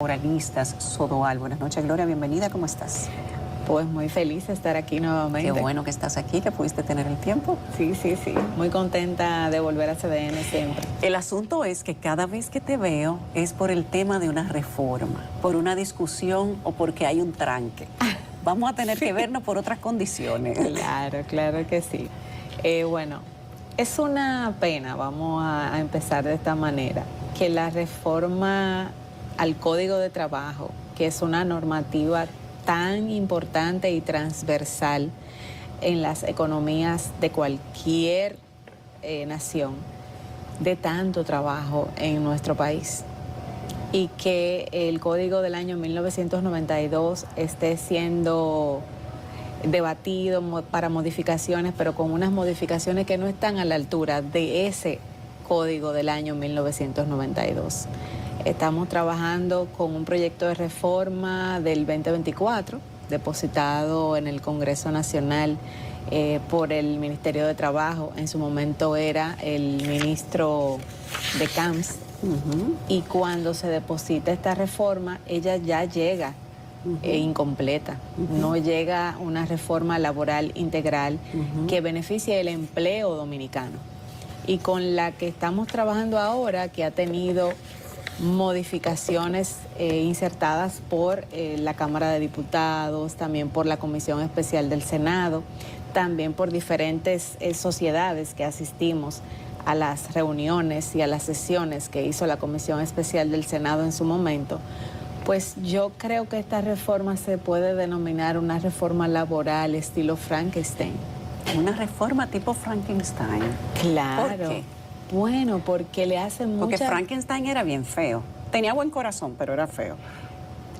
Moralistas Sodoal. Buenas noches, Gloria, bienvenida, ¿cómo estás? Pues muy feliz de estar aquí nuevamente. Qué bueno que estás aquí, que pudiste tener el tiempo. Sí, muy contenta de volver a CDN siempre. El asunto es que cada vez que te veo es por el tema de una reforma, por una discusión o porque hay un tranque. Vamos a tener que vernos por otras condiciones. Claro que sí. Bueno, es una pena, vamos a empezar de esta manera, que la reforma al Código de Trabajo, que es una normativa tan importante y transversal en las economías de cualquier nación, de tanto trabajo en nuestro país, y que el Código del año 1992 esté siendo debatido para modificaciones, pero con unas modificaciones que no están a la altura de ese Código del año 1992. Estamos trabajando con un proyecto de reforma del 2024, depositado en el Congreso Nacional por el Ministerio de Trabajo. En su momento era el ministro de CAMS. Y cuando se deposita esta reforma, ella ya llega incompleta. No llega una reforma laboral integral que beneficie el empleo dominicano. Y con la que estamos trabajando ahora, que ha tenido modificaciones insertadas por la Cámara de Diputados, también por la Comisión Especial del Senado, también por diferentes sociedades que asistimos a las reuniones y a las sesiones que hizo la Comisión Especial del Senado en su momento. Pues yo creo que esta reforma se puede denominar una reforma laboral estilo Frankenstein. Una reforma tipo Frankenstein. Claro. ¿Por qué? Bueno, porque le hacen mucha... Porque Frankenstein era bien feo. Tenía buen corazón, pero era feo.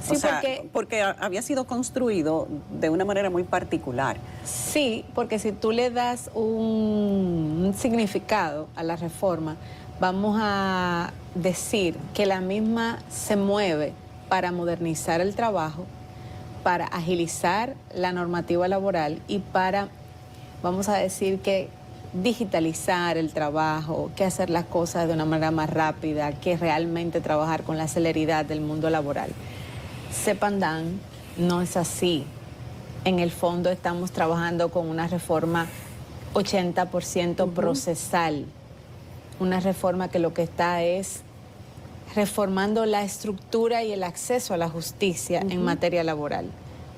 Sí, o sea, porque había sido construido de una manera muy particular. Sí, porque si tú le das un significado a la reforma, vamos a decir que la misma se mueve para modernizar el trabajo, para agilizar la normativa laboral y para, vamos a decir que digitalizar el trabajo, que hacer las cosas de una manera más rápida, que realmente trabajar con la celeridad del mundo laboral. Sepan, Dan, no es así. En el fondo estamos trabajando con una reforma 80% procesal, una reforma que lo que está es reformando la estructura y el acceso a la justicia en materia laboral,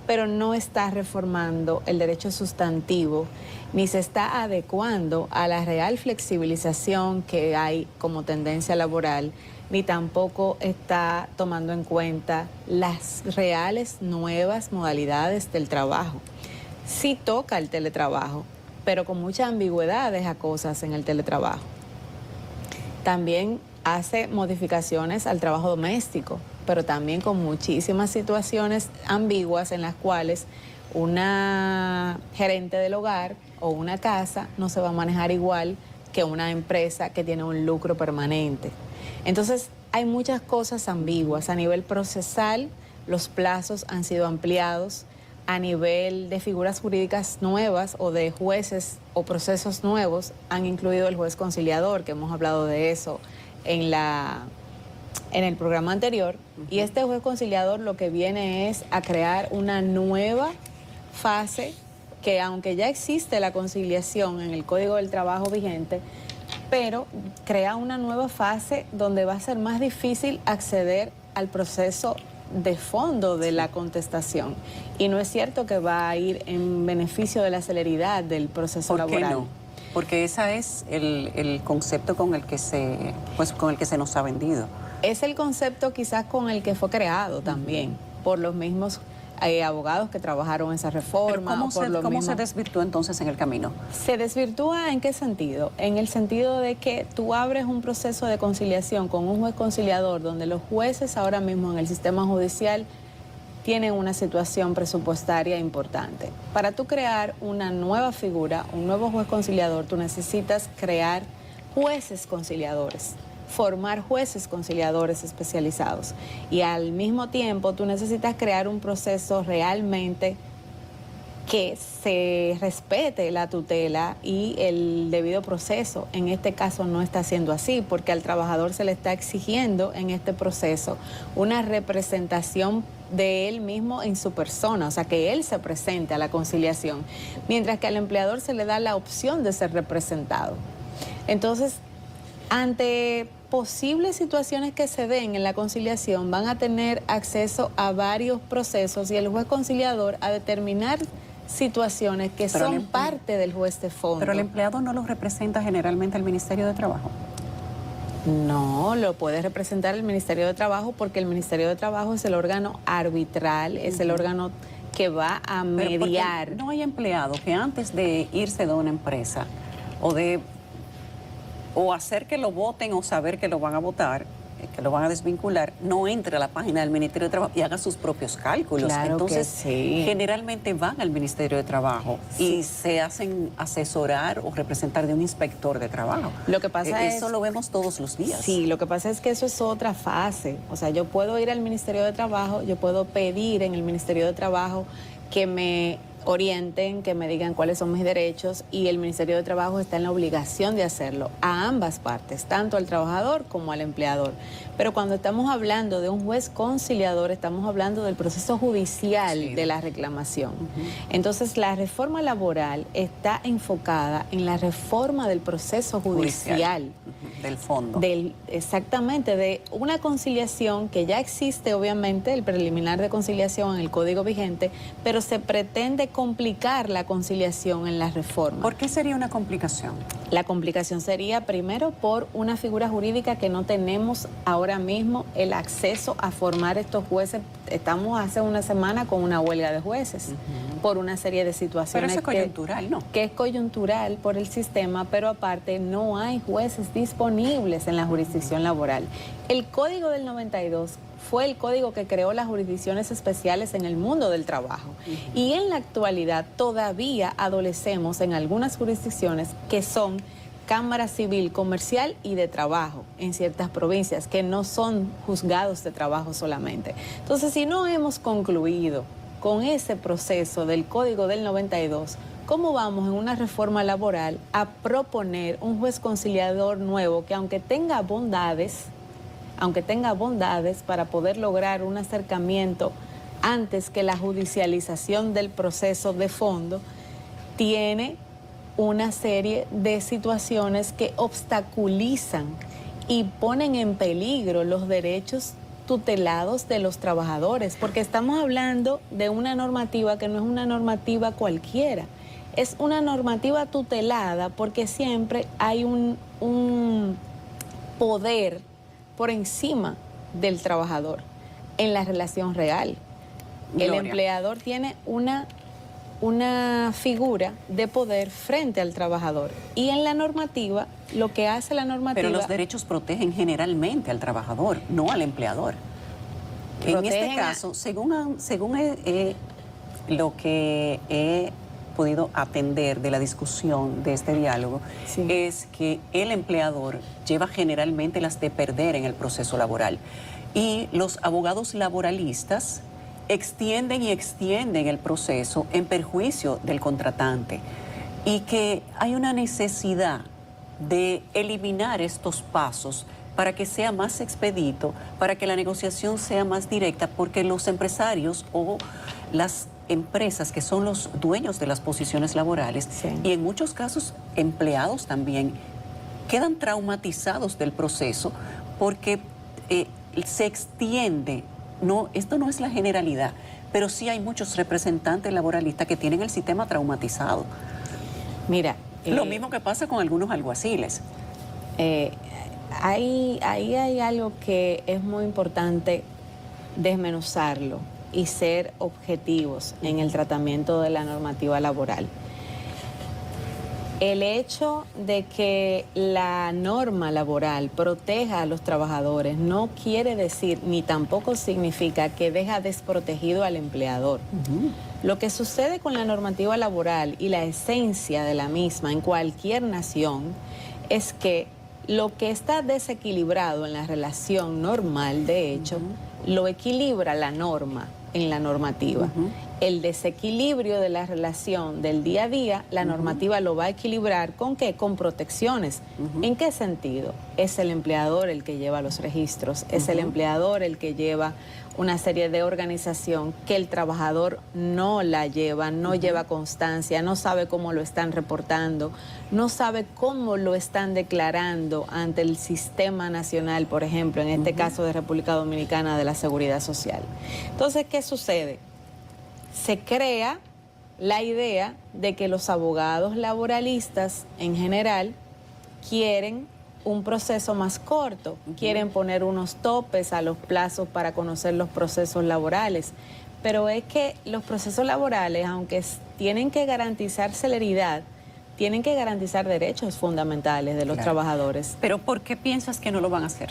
pero no está reformando el derecho sustantivo, ni se está adecuando a la real flexibilización que hay como tendencia laboral, ni tampoco está tomando en cuenta las reales nuevas modalidades del trabajo. Sí toca el teletrabajo, pero con muchas ambigüedades a cosas en el teletrabajo. También hace modificaciones al trabajo doméstico, pero también con muchísimas situaciones ambiguas en las cuales una gerente del hogar o una casa no se va a manejar igual que una empresa que tiene un lucro permanente. Entonces, hay muchas cosas ambiguas. A nivel procesal, los plazos han sido ampliados. A nivel de figuras jurídicas nuevas o de jueces o procesos nuevos, han incluido el juez conciliador, que hemos hablado de eso en el programa anterior. Y este juez conciliador lo que viene es a crear una nueva fase que, aunque ya existe la conciliación en el Código del Trabajo vigente, pero crea una nueva fase donde va a ser más difícil acceder al proceso de fondo de la contestación. Y no es cierto que va a ir en beneficio de la celeridad del proceso laboral. ¿Por qué no? Porque ese es el concepto con el que se nos ha vendido. Es el concepto quizás con el que fue creado también, por los mismos abogados que trabajaron esa reforma. ¿Pero cómo se desvirtuó entonces en el camino? ¿Se desvirtúa en qué sentido? En el sentido de que tú abres un proceso de conciliación con un juez conciliador donde los jueces ahora mismo en el sistema judicial tienen una situación presupuestaria importante. Para tú crear una nueva figura, un nuevo juez conciliador, tú necesitas crear jueces conciliadores, formar jueces conciliadores especializados, y al mismo tiempo tú necesitas crear un proceso realmente que se respete la tutela y el debido proceso. En este caso no está siendo así, porque al trabajador se le está exigiendo en este proceso una representación de él mismo en su persona, o sea, que él se presente a la conciliación, mientras que al empleador se le da la opción de ser representado. Entonces, ante posibles situaciones que se den en la conciliación, van a tener acceso a varios procesos y el juez conciliador a determinar situaciones que son parte del juez de fondo. Pero el empleado no lo representa generalmente el Ministerio de Trabajo. No, lo puede representar el Ministerio de Trabajo porque el Ministerio de Trabajo es el órgano arbitral, es el órgano que va a mediar. No hay empleado que antes de irse de una empresa o hacer que lo voten o saber que lo van a votar, que lo van a desvincular, no entre a la página del Ministerio de Trabajo y haga sus propios cálculos. Claro. Entonces, que sí. generalmente van al Ministerio de Trabajo y se hacen asesorar o representar de un inspector de trabajo. Lo que pasa eso lo vemos todos los días. Sí, lo que pasa es que eso es otra fase. O sea, yo puedo ir al Ministerio de Trabajo, yo puedo pedir en el Ministerio de Trabajo que me orienten, que me digan cuáles son mis derechos, y el Ministerio de Trabajo está en la obligación de hacerlo a ambas partes, tanto al trabajador como al empleador. Pero cuando estamos hablando de un juez conciliador, estamos hablando del proceso judicial de la reclamación. Entonces, la reforma laboral está enfocada en la reforma del proceso judicial. Del fondo. Exactamente, de una conciliación que ya existe, obviamente, el preliminar de conciliación en el Código vigente, pero se pretende complicar la conciliación en la reforma. ¿Por qué sería una complicación? La complicación sería primero por una figura jurídica que no tenemos ahora mismo el acceso a formar estos jueces. Estamos hace una semana con una huelga de jueces por una serie de situaciones. Pero eso es coyuntural, ¿no? Que es coyuntural por el sistema, pero aparte no hay jueces disponibles en la jurisdicción laboral. El Código del 92 fue el código que creó las jurisdicciones especiales en el mundo del trabajo. Y en la actualidad todavía adolecemos en algunas jurisdicciones que son Cámara Civil, Comercial y de Trabajo en ciertas provincias, que no son juzgados de trabajo solamente. Entonces, si no hemos concluido con ese proceso del Código del 92, ¿cómo vamos en una reforma laboral a proponer un juez conciliador nuevo que aunque tenga bondades para poder lograr un acercamiento antes que la judicialización del proceso de fondo, tiene una serie de situaciones que obstaculizan y ponen en peligro los derechos tutelados de los trabajadores? Porque estamos hablando de una normativa que no es una normativa cualquiera, es una normativa tutelada porque siempre hay un poder por encima del trabajador en la relación real. Gloria. El empleador tiene una figura de poder frente al trabajador. Y en la normativa, lo que hace la normativa... Pero los derechos protegen generalmente al trabajador, no al empleador. En este caso, según lo que he podido atender de la discusión de este diálogo, es que el empleador lleva generalmente las de perder en el proceso laboral. Y los abogados laboralistas extienden y extienden el proceso en perjuicio del contratante. Y que hay una necesidad de eliminar estos pasos para que sea más expedito, para que la negociación sea más directa, porque los empresarios o las empresas que son los dueños de las posiciones laborales y en muchos casos empleados también quedan traumatizados del proceso porque se extiende. No, esto no es la generalidad, pero sí hay muchos representantes laboralistas que tienen el sistema traumatizado. Mira, lo mismo que pasa con algunos alguaciles. Ahí hay algo que es muy importante desmenuzarlo y ser objetivos en el tratamiento de la normativa laboral. El hecho de que la norma laboral proteja a los trabajadores no quiere decir ni tampoco significa que deja desprotegido al empleador. Lo que sucede con la normativa laboral y la esencia de la misma en cualquier nación es que lo que está desequilibrado en la relación normal, de hecho, lo equilibra la norma en la normativa. el desequilibrio de la relación del día a día, la normativa lo va a equilibrar ¿con qué? Con protecciones. ¿En qué sentido? Es el empleador el que lleva los registros, es el empleador el que lleva una serie de organización que el trabajador no la lleva, no lleva constancia, no sabe cómo lo están reportando, no sabe cómo lo están declarando ante el Sistema Nacional, por ejemplo, en este caso de República Dominicana, de la Seguridad Social. Entonces, ¿qué sucede? Se crea la idea de que los abogados laboralistas en general quieren un proceso más corto, quieren poner unos topes a los plazos para conocer los procesos laborales, pero es que los procesos laborales, aunque tienen que garantizar celeridad, tienen que garantizar derechos fundamentales de los trabajadores. Pero ¿por qué piensas que no lo van a hacer?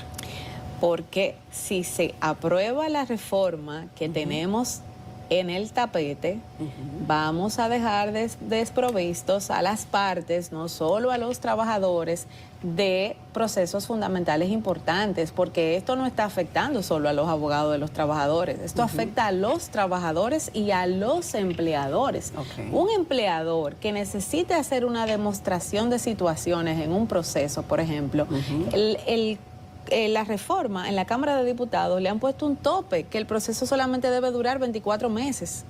Porque si se aprueba la reforma que tenemos en el tapete, vamos a dejar desprovistos a las partes, no solo a los trabajadores, de procesos fundamentales importantes, porque esto no está afectando solo a los abogados de los trabajadores, esto afecta a los trabajadores y a los empleadores. Un empleador que necesite hacer una demostración de situaciones en un proceso, por ejemplo, la reforma en la Cámara de Diputados le han puesto un tope, que el proceso solamente debe durar 24 meses,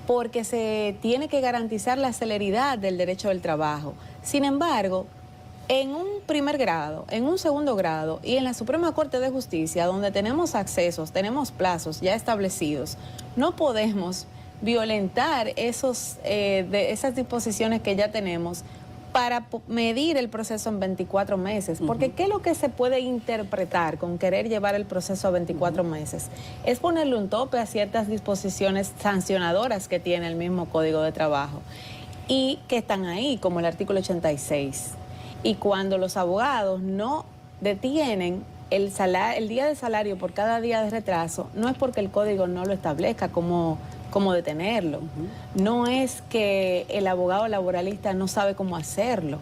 porque se tiene que garantizar la celeridad del derecho del trabajo. Sin embargo, en un primer grado, en un segundo grado y en la Suprema Corte de Justicia, donde tenemos accesos, tenemos plazos ya establecidos, no podemos violentar esas disposiciones que ya tenemos para medir el proceso en 24 meses. Porque ¿qué es lo que se puede interpretar con querer llevar el proceso a 24 meses? Es ponerle un tope a ciertas disposiciones sancionadoras que tiene el mismo Código de Trabajo y que están ahí, como el artículo 86. Y cuando los abogados no detienen el día de salario por cada día de retraso, no es porque el código no lo establezca como detenerlo. No es que el abogado laboralista no sabe cómo hacerlo.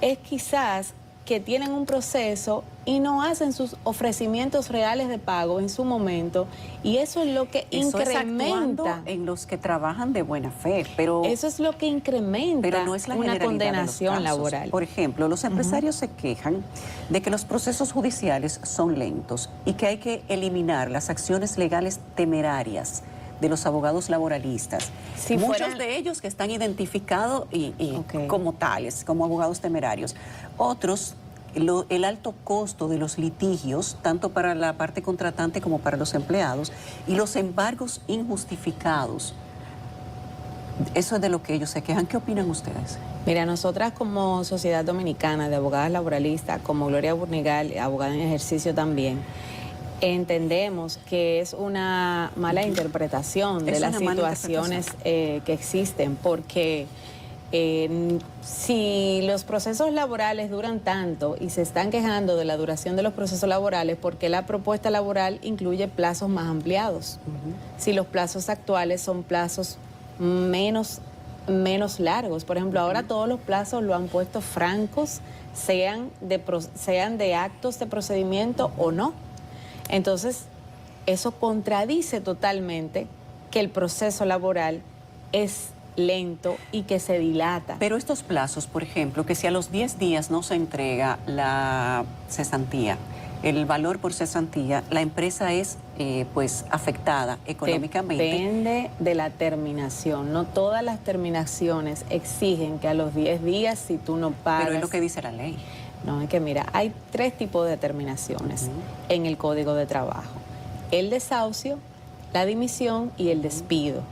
Es quizás que tienen un proceso y no hacen sus ofrecimientos reales de pago en su momento, y eso es lo que incrementa en los que trabajan de buena fe, pero eso es lo que incrementa, pero no es la una condenación laboral. Por ejemplo, los empresarios se quejan de que los procesos judiciales son lentos y que hay que eliminar las acciones legales temerarias de los abogados laboralistas. Muchos de ellos que están identificados como tales, como abogados temerarios. Otros, el alto costo de los litigios, tanto para la parte contratante como para los empleados, y los embargos injustificados. Eso es de lo que ellos se quejan. ¿Qué opinan ustedes? Mira, nosotras como Sociedad Dominicana de Abogadas Laboralistas, como Gloria Burnigal, abogada en ejercicio también, entendemos que es una mala interpretación de las situaciones que existen, porque si los procesos laborales duran tanto y se están quejando de la duración de los procesos laborales, porque la propuesta laboral incluye plazos más ampliados. Si los plazos actuales son plazos menos largos, por ejemplo, ahora todos los plazos lo han puesto francos, sean de actos de procedimiento o no. Entonces, eso contradice totalmente que el proceso laboral es lento y que se dilata. Pero estos plazos, por ejemplo, que si a los 10 días no se entrega la cesantía, el valor por cesantía, la empresa es pues afectada económicamente. Depende de la terminación. No todas las terminaciones exigen que a los 10 días, si tú no pagas... Pero es lo que dice la ley. No, es que mira, hay 3 tipos de terminaciones en el Código de Trabajo: el desahucio, la dimisión y el despido.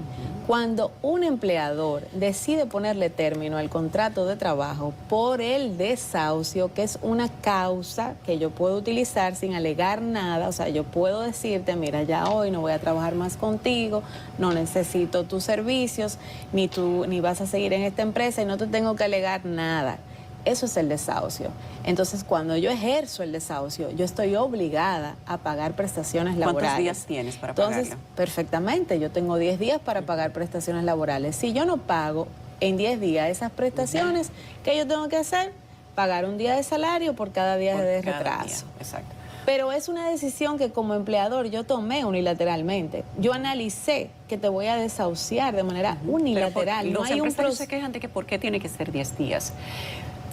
Cuando un empleador decide ponerle término al contrato de trabajo por el desahucio, que es una causa que yo puedo utilizar sin alegar nada, o sea, yo puedo decirte, mira, ya hoy no voy a trabajar más contigo, no necesito tus servicios, ni vas a seguir en esta empresa y no te tengo que alegar nada. Eso es el desahucio. Entonces, cuando yo ejerzo el desahucio, yo estoy obligada a pagar prestaciones laborales. ¿Cuántos días tienes para pagarlo? Entonces, perfectamente, yo tengo 10 días para pagar prestaciones laborales. Si yo no pago en 10 días esas prestaciones, ¿qué yo tengo que hacer? Pagar un día de salario por cada día de retraso. Exacto. Pero es una decisión que como empleador yo tomé unilateralmente. Yo analicé que te voy a desahuciar de manera unilateral. No hay empresarios se quejan de que por qué tiene que ser 10 días.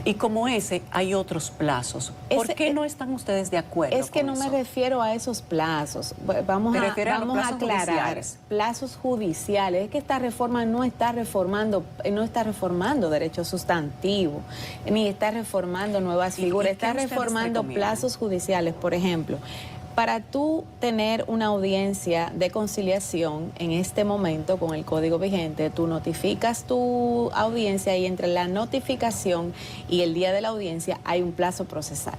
Y como ese, hay otros plazos. ¿Por qué no están ustedes de acuerdo? Es que no me refiero a esos plazos. Vamos a aclarar. Plazos judiciales. Es que esta reforma no está reformando derechos sustantivos, ni está reformando nuevas figuras, está reformando plazos judiciales. Por ejemplo, para tú tener una audiencia de conciliación en este momento con el código vigente, tú notificas tu audiencia y entre la notificación y el día de la audiencia hay un plazo procesal.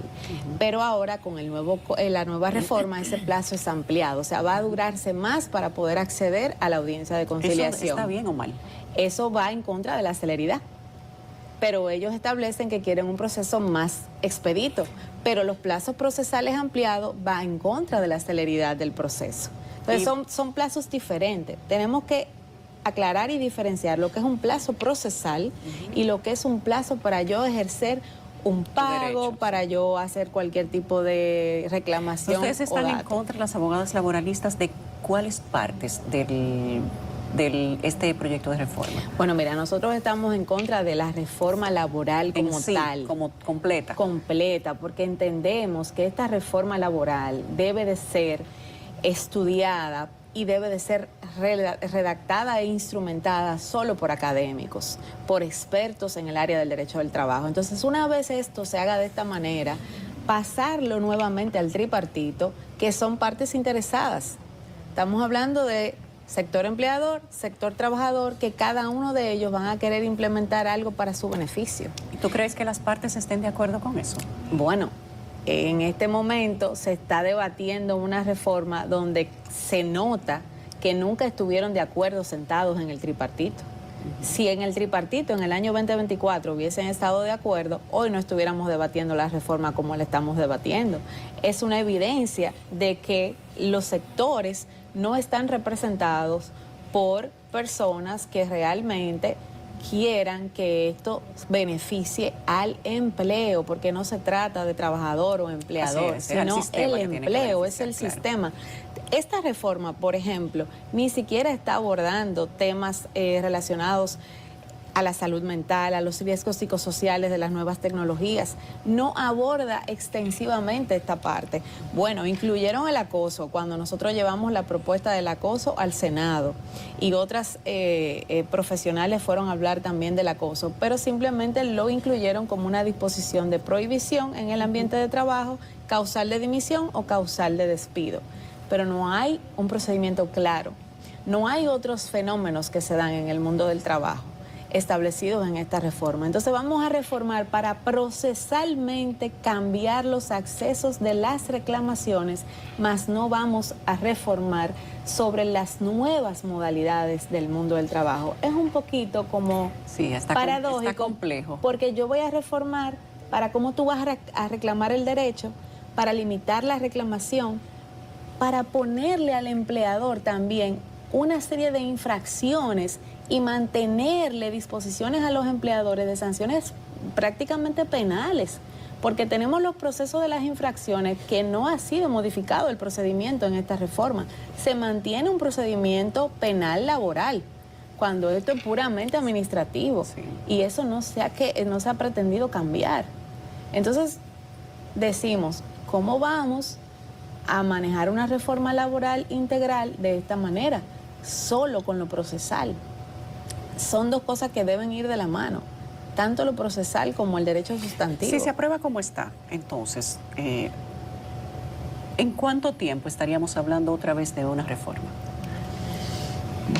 Pero ahora con la nueva reforma ese plazo es ampliado, o sea, va a durarse más para poder acceder a la audiencia de conciliación. ¿Eso está bien o mal? Eso va en contra de la celeridad. Pero ellos establecen que quieren un proceso más expedito, pero los plazos procesales ampliados va en contra de la celeridad del proceso. Entonces son plazos diferentes. Tenemos que aclarar y diferenciar lo que es un plazo procesal y lo que es un plazo para yo ejercer un pago, para yo hacer cualquier tipo de reclamación. ¿Ustedes están en contra, las abogadas laboralistas, de cuáles partes este proyecto de reforma? Bueno, mira, nosotros estamos en contra de la reforma laboral como tal. Como completa. Completa, porque entendemos que esta reforma laboral debe de ser estudiada y debe de ser redactada e instrumentada solo por académicos, por expertos en el área del derecho del trabajo. Entonces, una vez esto se haga de esta manera, pasarlo nuevamente al tripartito, que son partes interesadas. Estamos hablando de sector empleador, sector trabajador, que cada uno de ellos van a querer implementar algo para su beneficio. ¿Y tú crees que las partes estén de acuerdo con eso? Bueno, en este momento se está debatiendo una reforma donde se nota que nunca estuvieron de acuerdo sentados en el tripartito. Si en el tripartito en el año 2024 hubiesen estado de acuerdo, hoy no estuviéramos debatiendo la reforma como la estamos debatiendo. Es una evidencia de que los sectores no están representados por personas que realmente quieran que esto beneficie al empleo, porque no se trata de trabajador o empleador, sino el empleo, es el sistema. Esta reforma, por ejemplo, ni siquiera está abordando temas relacionados a la salud mental, a los riesgos psicosociales de las nuevas tecnologías. No aborda extensivamente esta parte. Bueno, incluyeron el acoso cuando nosotros llevamos la propuesta del acoso al Senado y otras profesionales fueron a hablar también del acoso, pero simplemente lo incluyeron como una disposición de prohibición en el ambiente de trabajo, causal de dimisión o causal de despido. Pero no hay un procedimiento claro, no hay otros fenómenos que se dan en el mundo del trabajo establecidos en esta reforma. Entonces vamos a reformar para procesalmente cambiar los accesos de las reclamaciones, mas no vamos a reformar sobre las nuevas modalidades del mundo del trabajo. Es un poquito como paradójico, está complejo. Porque yo voy a reformar para cómo tú vas a reclamar el derecho, para limitar la reclamación, para ponerle al empleador también una serie de infracciones y mantenerle disposiciones a los empleadores de sanciones prácticamente penales, porque tenemos los procesos de las infracciones que no ha sido modificado el procedimiento en esta reforma. Se mantiene un procedimiento penal laboral, cuando esto es puramente administrativo, y eso no se ha pretendido cambiar. Entonces, decimos, ¿cómo vamos a manejar una reforma laboral integral de esta manera? Solo con lo procesal. Son dos cosas que deben ir de la mano, tanto lo procesal como el derecho sustantivo. Si se aprueba como está, entonces, ¿en cuánto tiempo estaríamos hablando otra vez de una reforma?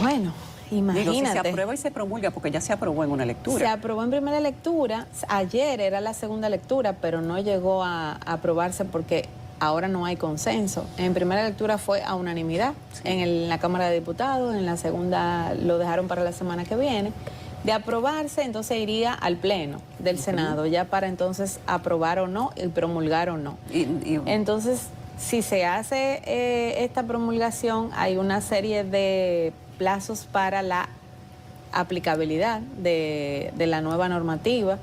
Bueno, imagínate. Digo, si se aprueba y se promulga, porque ya se aprobó en una lectura. Se aprobó en primera lectura, ayer era la segunda lectura, pero no llegó a aprobarse porque ahora no hay consenso. En primera lectura fue a unanimidad en la Cámara de Diputados, en la segunda lo dejaron para la semana que viene. De aprobarse, entonces iría al Pleno del Senado, ya para entonces aprobar o no y promulgar o no. Entonces, si se hace esta promulgación, hay una serie de plazos para la aplicabilidad de la nueva normativa.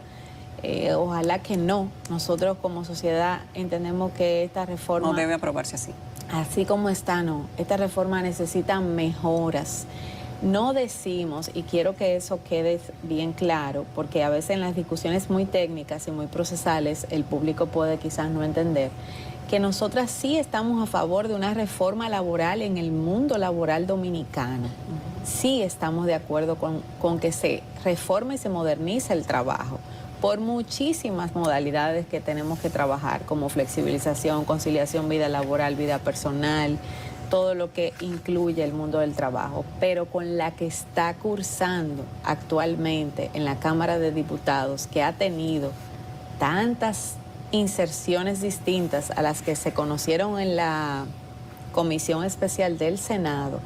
Ojalá que no. Nosotros como sociedad entendemos que esta reforma... No debe aprobarse así. Así como está, no. Esta reforma necesita mejoras. No decimos, y quiero que eso quede bien claro, porque a veces en las discusiones muy técnicas y muy procesales el público puede quizás no entender, que nosotras sí estamos a favor de una reforma laboral en el mundo laboral dominicano. Sí estamos de acuerdo con que se reforme y se modernice el trabajo por muchísimas modalidades que tenemos que trabajar, como flexibilización, conciliación, vida laboral, vida personal, todo lo que incluye el mundo del trabajo, pero con la que está cursando actualmente en la Cámara de Diputados, que ha tenido tantas inserciones distintas a las que se conocieron en la Comisión Especial del Senado,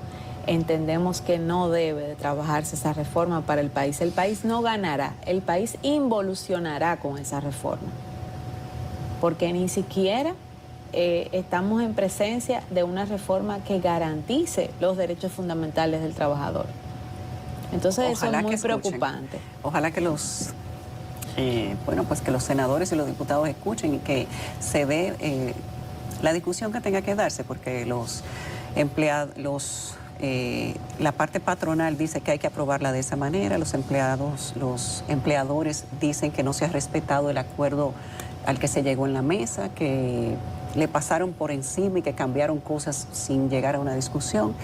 entendemos que no debe de trabajarse esa reforma para el país. El país no ganará, el país involucionará con esa reforma, porque ni siquiera estamos en presencia de una reforma que garantice los derechos fundamentales del trabajador. Entonces Ojalá eso es muy preocupante. Ojalá que los pues que los senadores y los diputados escuchen y que se dé la discusión que tenga que darse, porque los empleados, la parte patronal dice que hay que aprobarla de esa manera, los empleadores dicen que no se ha respetado el acuerdo al que se llegó en la mesa, que le pasaron por encima y que cambiaron cosas sin llegar a una discusión.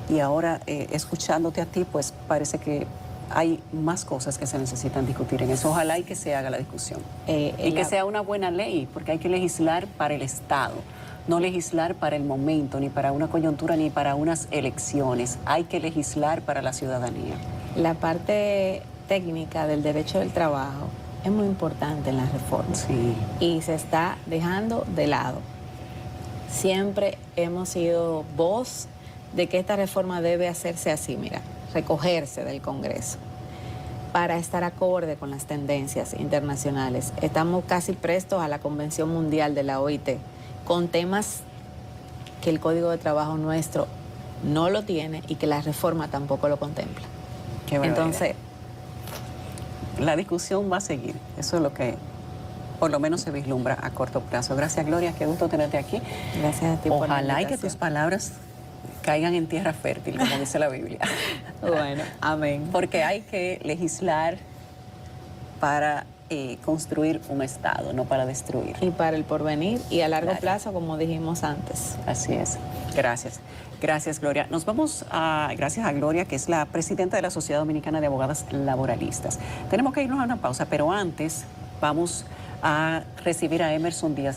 Y ahora, escuchándote a ti, pues parece que hay más cosas que se necesitan discutir en eso. Ojalá y que se haga la discusión. Y que sea una buena ley, porque hay que legislar para el Estado, no legislar para el momento, ni para una coyuntura, ni para unas elecciones. Hay que legislar para la ciudadanía. La parte técnica del derecho del trabajo es muy importante en la reforma. Sí. Y se está dejando de lado. Siempre hemos sido voz de que esta reforma debe hacerse así, mira, recogerse del Congreso para estar acorde con las tendencias internacionales. Estamos casi prestos a la Convención Mundial de la OIT con temas que el Código de Trabajo nuestro no lo tiene y que la reforma tampoco lo contempla. Entonces, la discusión va a seguir. Eso es lo que por lo menos se vislumbra a corto plazo. Gracias, Gloria, qué gusto tenerte aquí. Gracias a ti por la Ojalá y que invitación. tus palabras caigan en tierra fértil, como dice la Biblia. Bueno, amén. Porque hay que legislar para construir un Estado, no para destruir. Y para el porvenir y a largo plazo, como dijimos antes. Así es. Gracias. Gracias, Gloria. Nos vamos gracias a Gloria, que es la presidenta de la Sociedad Dominicana de Abogadas Laboralistas. Tenemos que irnos a una pausa, pero antes vamos a recibir a Emerson Díaz